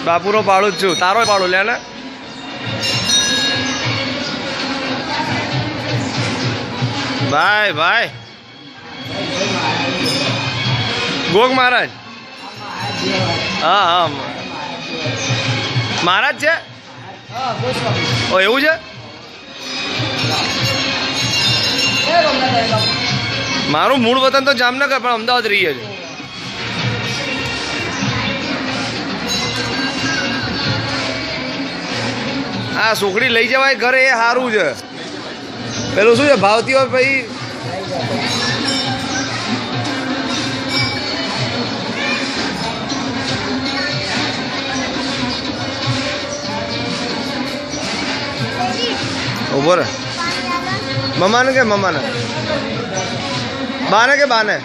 બાપુનો પાડું જ છું, તારો પાડું લે ને. ભાઈ ભાઈ ગોગ મહારાજ. હા હા મહારાજ છે. ઓ એવું છે. મારું મૂળ વતન તો જામનગર પણ અમદાવાદ રહીએ છે. આ છોકરી લઈ જવાય ઘરે એ સારું છે. પેલું શું છે ભાવતી હોય પછી ઉભો રે. મમ્માને કે મમ્માને બાને કે બાને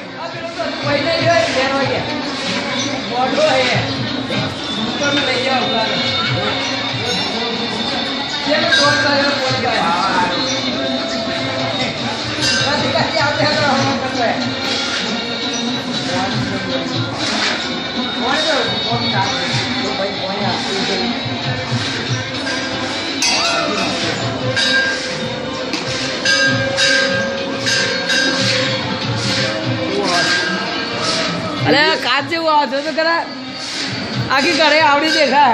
અરે કાચ જેવું આવતો તો ખરા આખી ઘરે આવડી દેખાય.